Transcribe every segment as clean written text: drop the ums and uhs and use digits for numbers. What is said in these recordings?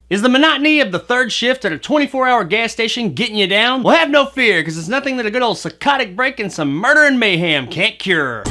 Is the monotony of the third shift at a 24-hour gas station getting you down? Well, have no fear, because it's nothing that a good old psychotic break and some murder and mayhem can't cure.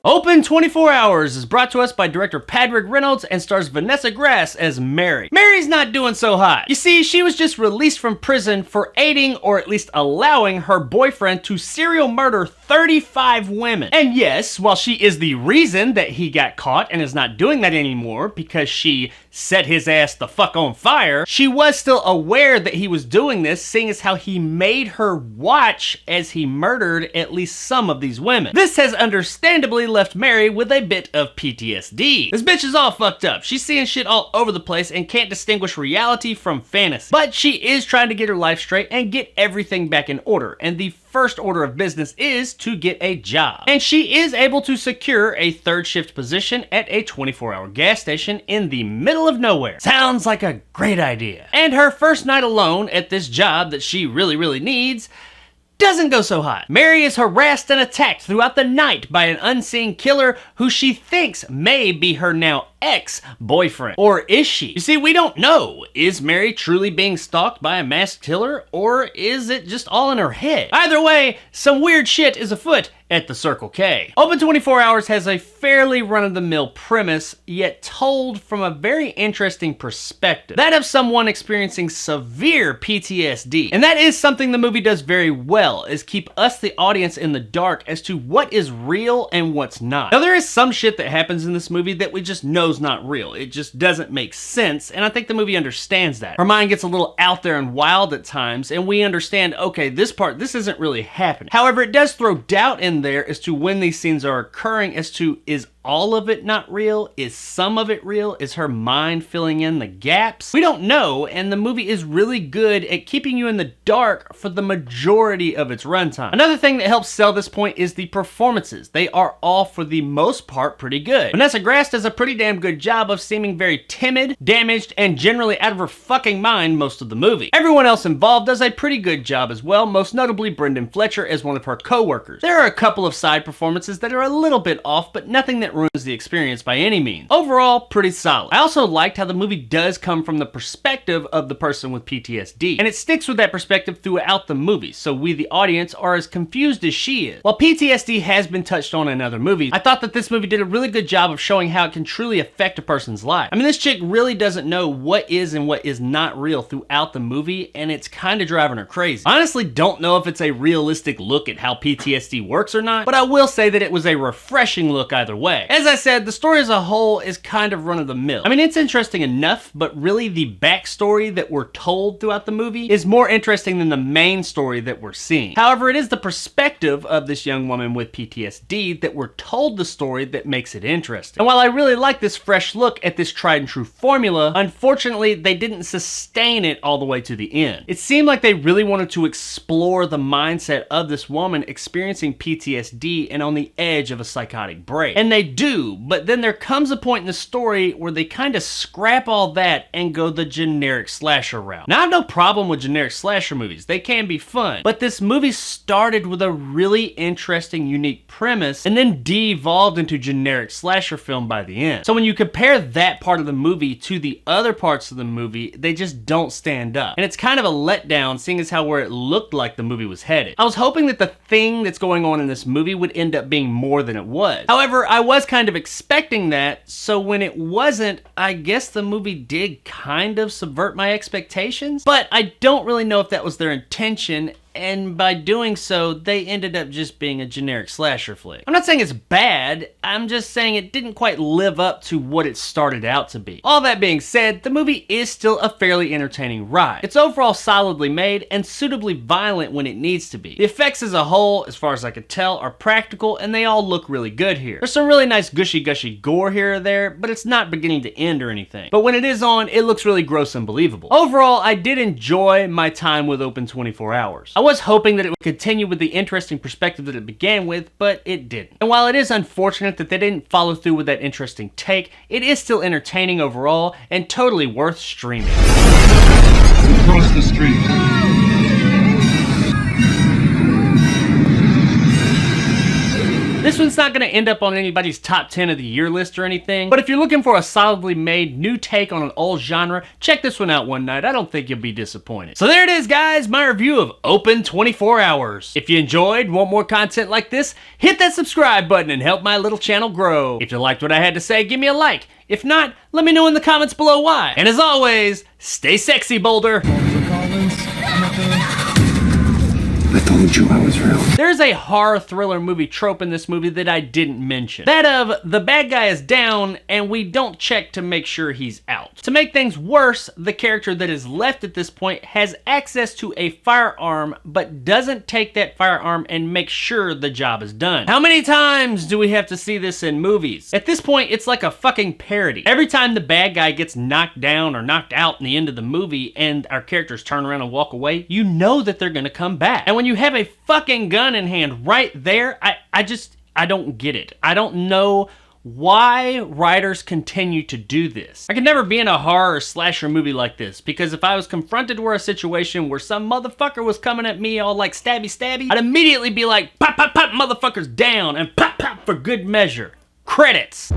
Open 24 Hours is brought to us by director Padraig Reynolds and stars Vanessa Grass as Mary. Mary's not doing so hot. You see, she was just released from prison for aiding or at least allowing her boyfriend to serial murder 35 women. And yes, while she is the reason that he got caught and is not doing that anymore because she set his ass the fuck on fire, she was still aware that he was doing this, seeing as how he made her watch as he murdered at least some of these women. This has understandably left Mary with a bit of PTSD. This bitch is all fucked up. She's seeing shit all over the place and can't distinguish reality from fantasy. But she is trying to get her life straight and get everything back in order. And the first order of business is to get a job. And she is able to secure a third shift position at a 24-hour gas station in the middle of nowhere. Sounds like a great idea. And her first night alone at this job that she really needs doesn't go so hot. Mary is harassed and attacked throughout the night by an unseen killer who she thinks may be her now ex-boyfriend. Or is she? You see, we don't know. Is Mary truly being stalked by a masked killer, or is it just all in her head? Either way, some weird shit is afoot at the Circle K. Open 24 Hours has a fairly run-of-the-mill premise, yet told from a very interesting perspective. That of someone experiencing severe PTSD. And that is something the movie does very well, is keep us, the audience, in the dark as to what is real and what's not. Now, there is some shit that happens in this movie that we just know is not real. It just doesn't make sense, and I think the movie understands that. Her mind gets a little out there and wild at times, and we understand, okay, this isn't really happening. However, it does throw doubt in there as to when these scenes are occurring, as to, is all of it not real? Is some of it real? Is her mind filling in the gaps? We don't know, and the movie is really good at keeping you in the dark for the majority of its runtime. Another thing that helps sell this point is the performances. They are all, for the most part, pretty good. Vanessa Grass does a pretty damn good job of seeming very timid, damaged, and generally out of her fucking mind most of the movie. Everyone else involved does a pretty good job as well, most notably Brendan Fletcher as one of her co-workers. There are a couple of side performances that are a little bit off, but nothing that ruins the experience by any means. Overall, pretty solid. I also liked how the movie does come from the perspective of the person with PTSD, and it sticks with that perspective throughout the movie, so we, the audience, are as confused as she is. While PTSD has been touched on in other movies, I thought that this movie did a really good job of showing how it can truly affect a person's life. I mean, this chick really doesn't know what is and what is not real throughout the movie, and it's kind of driving her crazy. I honestly don't know if it's a realistic look at how PTSD works or not, but I will say that it was a refreshing look either way. As I said, the story as a whole is kind of run-of-the-mill. I mean, it's interesting enough, but really the backstory that we're told throughout the movie is more interesting than the main story that we're seeing. However, it is the perspective of this young woman with PTSD that we're told the story that makes it interesting. And while I really like this fresh look at this tried and true formula, unfortunately, they didn't sustain it all the way to the end. It seemed like they really wanted to explore the mindset of this woman experiencing PTSD and on the edge of a psychotic break. And they do, but then there comes a point in the story where they kind of scrap all that and go the generic slasher route. Now, I have no problem with generic slasher movies. They can be fun, but this movie started with a really interesting, unique premise and then de-evolved into generic slasher film by the end. So when you compare that part of the movie to the other parts of the movie, they just don't stand up. And it's kind of a letdown, seeing as how where it looked like the movie was headed. I was hoping that the thing that's going on in this movie would end up being more than it was. However, I was kind of expecting that, so when it wasn't, I guess the movie did kind of subvert my expectations, but I don't really know if that was their intention, and by doing so, they ended up just being a generic slasher flick. I'm not saying it's bad, I'm just saying it didn't quite live up to what it started out to be. All that being said, the movie is still a fairly entertaining ride. It's overall solidly made and suitably violent when it needs to be. The effects as a whole, as far as I could tell, are practical and they all look really good here. There's some really nice gushy gore here or there, but it's not beginning to end or anything. But when it is on, it looks really gross and believable. Overall, I did enjoy my time with Open 24 Hours. I was hoping that it would continue with the interesting perspective that it began with, but it didn't. And while it is unfortunate that they didn't follow through with that interesting take, it is still entertaining overall and totally worth streaming. Across the street. This one's not gonna end up on anybody's top 10 of the year list or anything, but if you're looking for a solidly made new take on an old genre, check this one out one night. I don't think you'll be disappointed. So there it is, guys, my review of Open 24 Hours. If you enjoyed, want more content like this, hit that subscribe button and help my little channel grow. If you liked what I had to say, give me a like. If not, let me know in the comments below why. And as always, stay sexy, Boulder. I told you I was real. There's a horror thriller movie trope in this movie that I didn't mention. That of, the bad guy is down and we don't check to make sure he's out. To make things worse, the character that is left at this point has access to a firearm but doesn't take that firearm and make sure the job is done. How many times do we have to see this in movies? At this point, it's like a fucking parody. Every time the bad guy gets knocked down or knocked out in the end of the movie and our characters turn around and walk away, you know that they're gonna come back. And when you have a fucking gun in hand right there, I don't get it. I don't know why writers continue to do this. I could never be in a horror or slasher movie like this, because if I was confronted with a situation where some motherfucker was coming at me all like stabby stabby, I'd immediately be like, pop pop pop, motherfucker's down, and pop pop for good measure. Credits.